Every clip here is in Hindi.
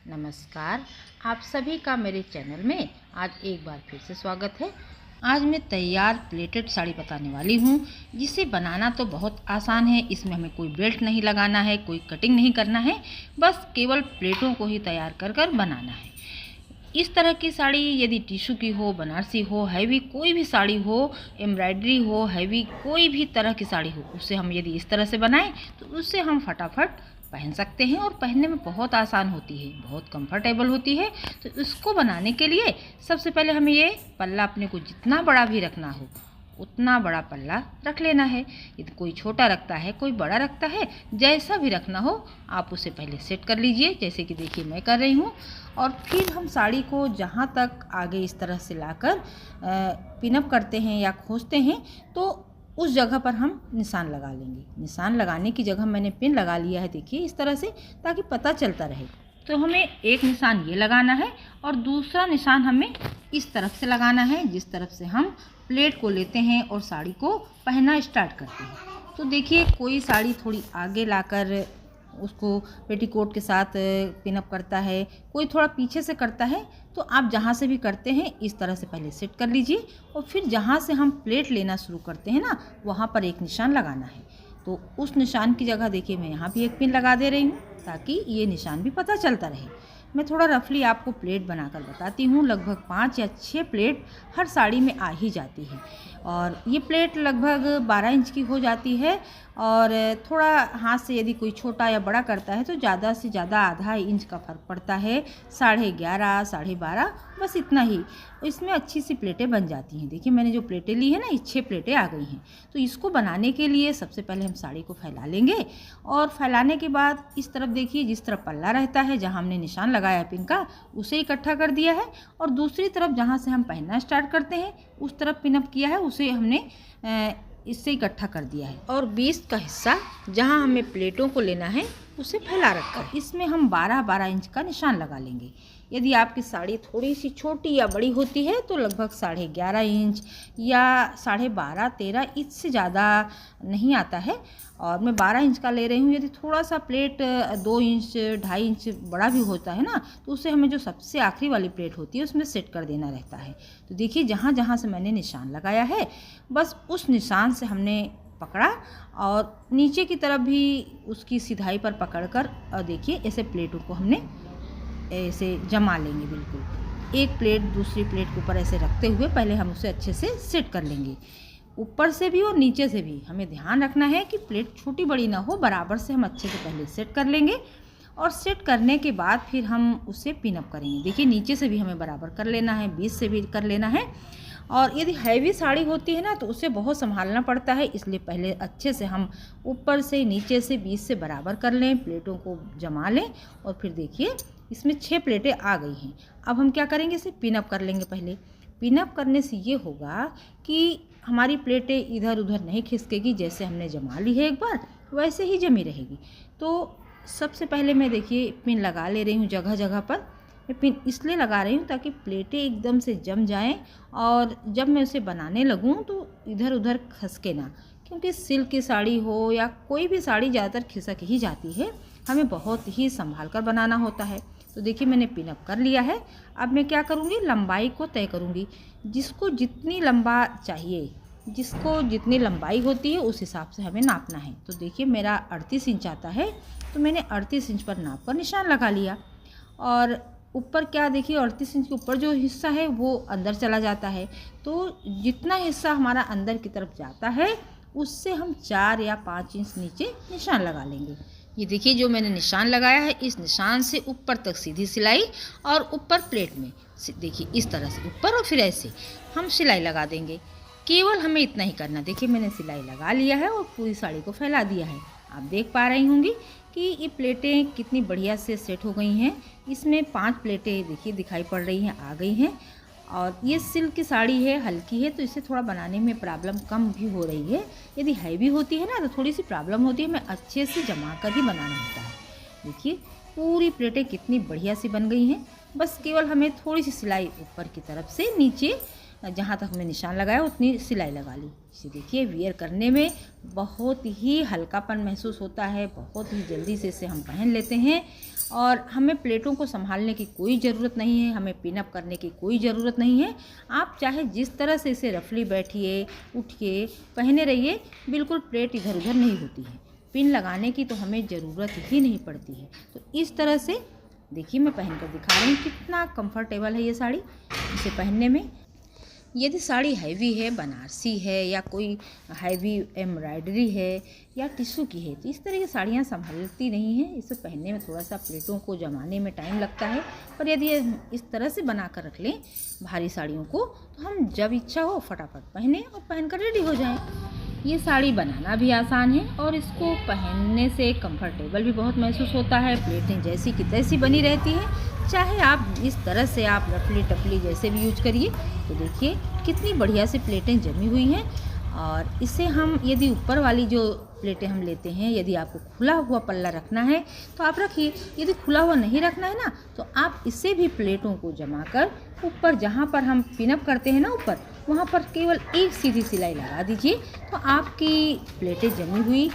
नमस्कार। आप सभी का मेरे चैनल में आज एक बार फिर से स्वागत है। आज मैं तैयार प्लेटेड साड़ी बताने वाली हूँ, जिसे बनाना तो बहुत आसान है। इसमें हमें कोई बेल्ट नहीं लगाना है, कोई कटिंग नहीं करना है, बस केवल प्लेटों को ही तैयार कर कर बनाना है। इस तरह की साड़ी यदि टिश्यू की हो, बनारसी हो, हैवी कोई भी साड़ी हो, एम्ब्रॉयडरी हो, हैवी कोई भी तरह की साड़ी हो, उससे हम यदि इस तरह से बनाएं तो उससे हम फटाफट पहन सकते हैं और पहनने में बहुत आसान होती है, बहुत कंफर्टेबल होती है। तो इसको बनाने के लिए सबसे पहले हमें ये पल्ला अपने को जितना बड़ा भी रखना हो उतना बड़ा पल्ला रख लेना है। यदि कोई छोटा रखता है, कोई बड़ा रखता है, जैसा भी रखना हो आप उसे पहले सेट कर लीजिए, जैसे कि देखिए मैं कर रही हूँ। और फिर हम साड़ी को जहाँ तक आगे इस तरह से लाकर पिनअप करते हैं या खोसते हैं तो उस जगह पर हम निशान लगा लेंगे। निशान लगाने की जगह मैंने पिन लगा लिया है, देखिए इस तरह से, ताकि पता चलता रहे। तो हमें एक निशान ये लगाना है और दूसरा निशान हमें इस तरफ से लगाना है, जिस तरफ से हम प्लेट को लेते हैं और साड़ी को पहनना स्टार्ट करते हैं। तो देखिए कोई साड़ी थोड़ी आगे लाकर उसको पेटीकोट के साथ पिनअप करता है, कोई थोड़ा पीछे से करता है। तो आप जहाँ से भी करते हैं इस तरह से पहले सेट कर लीजिए और फिर जहाँ से हम प्लेट लेना शुरू करते हैं ना, वहाँ पर एक निशान लगाना है। तो उस निशान की जगह देखिए मैं यहाँ भी एक पिन लगा दे रही हूँ, ताकि ये निशान भी पता चलता रहे। मैं थोड़ा रफली आपको प्लेट बनाकर बताती हूँ। लगभग 5 या 6 प्लेट हर साड़ी में आ ही जाती है और ये प्लेट लगभग 12 इंच की हो जाती है। और थोड़ा हाथ से यदि कोई छोटा या बड़ा करता है तो ज़्यादा से ज़्यादा आधा इंच का फ़र्क पड़ता है, 11.5 12.5, बस इतना ही। इसमें अच्छी सी प्लेटें बन जाती हैं। देखिए मैंने जो प्लेटें ली है ना, ये 6 प्लेटें आ गई हैं। तो इसको बनाने के लिए सबसे पहले हम साड़ी को फैला लेंगे और फैलाने के बाद इस तरफ देखिए, जिस तरफ पल्ला रहता है, जहाँ हमने निशान लगाया है पिन का, उसे इकट्ठा कर दिया है। और दूसरी तरफ जहाँ से हम पहनना स्टार्ट करते हैं उस तरफ पिनअप किया है, उसे हमने इससे इकट्ठा कर दिया है। और 20 का हिस्सा जहाँ हमें प्लेटों को लेना है उसे फैला रखा है। इसमें हम 12-12 इंच का निशान लगा लेंगे। यदि आपकी साड़ी थोड़ी सी छोटी या बड़ी होती है तो लगभग 11.5 इंच या 12.5-13, इससे ज़्यादा नहीं आता है। और मैं 12 इंच का ले रही हूँ। यदि थोड़ा सा प्लेट 2 इंच 2.5 इंच बड़ा भी होता है ना, तो उसे हमें जो सबसे आखिरी वाली प्लेट होती है उसमें सेट कर देना रहता है। तो देखिए जहाँ जहाँ से मैंने निशान लगाया है, बस उस निशान से हमने पकड़ा और नीचे की तरफ भी उसकी सिधाई पर पकड़कर, और देखिए ऐसे प्लेटों को हमने ऐसे जमा लेंगे। बिल्कुल एक प्लेट दूसरी प्लेट के ऊपर ऐसे रखते हुए पहले हम उसे अच्छे से सेट कर लेंगे। ऊपर से भी और नीचे से भी हमें ध्यान रखना है कि प्लेट छोटी बड़ी ना हो, बराबर से हम अच्छे से पहले सेट कर लेंगे। और सेट करने के बाद फिर हम उसे पिनअप करेंगे। देखिए नीचे से भी हमें बराबर कर लेना है, बीच से भी कर लेना है। और यदि हैवी साड़ी होती है ना तो उसे बहुत संभालना पड़ता है, इसलिए पहले अच्छे से हम ऊपर से नीचे से बीच से बराबर कर लें, प्लेटों को जमा लें। और फिर देखिए इसमें 6 प्लेटें आ गई हैं। अब हम क्या करेंगे, इसे पिनअप कर लेंगे। पहले पिनअप करने से ये होगा कि हमारी प्लेटें इधर उधर नहीं खिसकेगी, जैसे हमने जमा ली है एक बार वैसे ही जमी रहेगी। तो सबसे पहले मैं देखिए पिन लगा ले रही हूँ जगह जगह पर। मैं पिन इसलिए लगा रही हूँ ताकि प्लेटें एकदम से जम जाएं और जब मैं उसे बनाने लगूँ तो इधर उधर खसके ना, क्योंकि सिल्क की साड़ी हो या कोई भी साड़ी ज़्यादातर खिसक ही जाती है, हमें बहुत ही संभाल कर बनाना होता है। तो देखिए मैंने पिनअप कर लिया है। अब मैं क्या करूँगी, लंबाई को तय करूँगी। जिसको जितनी लंबा चाहिए, जिसको जितनी लंबाई होती है उस हिसाब से हमें नापना है। तो देखिए मेरा 38 इंच आता है, तो मैंने 38 इंच पर नाप कर निशान लगा लिया। और ऊपर क्या देखिए 38 इंच के ऊपर जो हिस्सा है वो अंदर चला जाता है। तो जितना हिस्सा हमारा अंदर की तरफ जाता है उससे हम 4 या 5 इंच नीचे निशान लगा लेंगे। ये देखिए जो मैंने निशान लगाया है, इस निशान से ऊपर तक सीधी सिलाई और ऊपर प्लेट में देखिए इस तरह से ऊपर और फिर ऐसे हम सिलाई लगा देंगे। केवल हमें इतना ही करना। देखिए मैंने सिलाई लगा लिया है और पूरी साड़ी को फैला दिया है। आप देख पा रही होंगी कि ये प्लेटें कितनी बढ़िया से सेट हो गई हैं। इसमें 5 प्लेटें देखिए दिखाई पड़ रही हैं, आ गई हैं। और ये सिल्क की साड़ी है, हल्की है, तो इसे थोड़ा बनाने में प्रॉब्लम कम भी हो रही है। यदि हैवी होती है ना तो थोड़ी सी प्रॉब्लम होती है, हमें अच्छे से जमा कर ही बनाना होता है। देखिए पूरी प्लेटें कितनी बढ़िया सी बन गई हैं। बस केवल हमें थोड़ी सी सिलाई ऊपर की तरफ से नीचे जहाँ तक हमने निशान लगाया उतनी सिलाई लगा ली। इसे देखिए वियर करने में बहुत ही हल्कापन महसूस होता है, बहुत ही जल्दी से इसे हम पहन लेते हैं और हमें प्लेटों को संभालने की कोई ज़रूरत नहीं है, हमें पिन अप करने की कोई ज़रूरत नहीं है। आप चाहे जिस तरह से इसे रफली बैठिए, उठिए, पहने रहिए, बिल्कुल प्लेट इधर उधर नहीं होती है। पिन लगाने की तो हमें ज़रूरत ही नहीं पड़ती है। तो इस तरह से देखिए मैं पहन कर दिखा रही हूँ कितना कंफर्टेबल है ये साड़ी इसे पहनने में। यदि साड़ी हैवी है, बनारसी है या कोई हैवी एम्ब्रॉयडरी है या टिश्यू की है, तो इस तरह की साड़ियाँ संभलती नहीं हैं। इसे पहनने में थोड़ा सा प्लेटों को जमाने में टाइम लगता है। पर यदि इस तरह से बना कर रख लें भारी साड़ियों को, तो हम जब इच्छा हो फटाफट पहने और पहन कर रेडी हो जाएं। ये साड़ी बनाना भी आसान है और इसको पहनने से कंफर्टेबल भी बहुत महसूस होता है। प्लेटें जैसी की तैसी बनी रहती हैं, चाहे आप इस तरह से आप रफली टफली जैसे भी यूज करिए। तो देखिए कितनी बढ़िया से प्लेटें जमी हुई हैं। और इसे हम यदि ऊपर वाली जो प्लेटें हम लेते हैं, यदि आपको खुला हुआ पल्ला रखना है तो आप रखिए, यदि खुला हुआ नहीं रखना है ना, तो आप इससे भी प्लेटों को जमा कर ऊपर जहाँ पर हम पिनअप करते हैं ना ऊपर, वहाँ पर केवल एक सीधी सिलाई लगा दीजिए, तो आपकी प्लेटें जमी हुई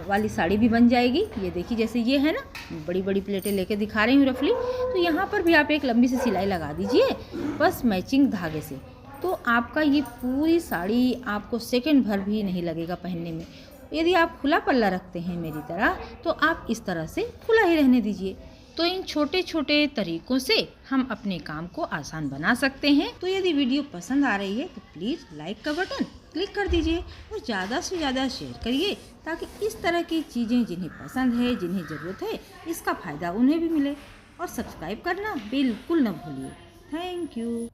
वाली साड़ी भी बन जाएगी। ये देखिए जैसे ये है ना, बड़ी बड़ी प्लेटें लेके दिखा रही हूँ रफली, तो यहाँ पर भी आप एक लंबी सी सिलाई लगा दीजिए बस मैचिंग धागे से, तो आपका ये पूरी साड़ी आपको सेकंड भर भी नहीं लगेगा पहनने में। यदि आप खुला पल्ला रखते हैं मेरी तरह, तो आप इस तरह से खुला ही रहने दीजिए। तो इन छोटे छोटे तरीकों से हम अपने काम को आसान बना सकते हैं। तो यदि वीडियो पसंद आ रही है तो प्लीज़ लाइक का बटन क्लिक कर दीजिए और ज़्यादा से ज़्यादा शेयर करिए, ताकि इस तरह की चीज़ें जिन्हें पसंद है, जिन्हें ज़रूरत है, इसका फ़ायदा उन्हें भी मिले। और सब्सक्राइब करना बिल्कुल न भूलिए। Thank you.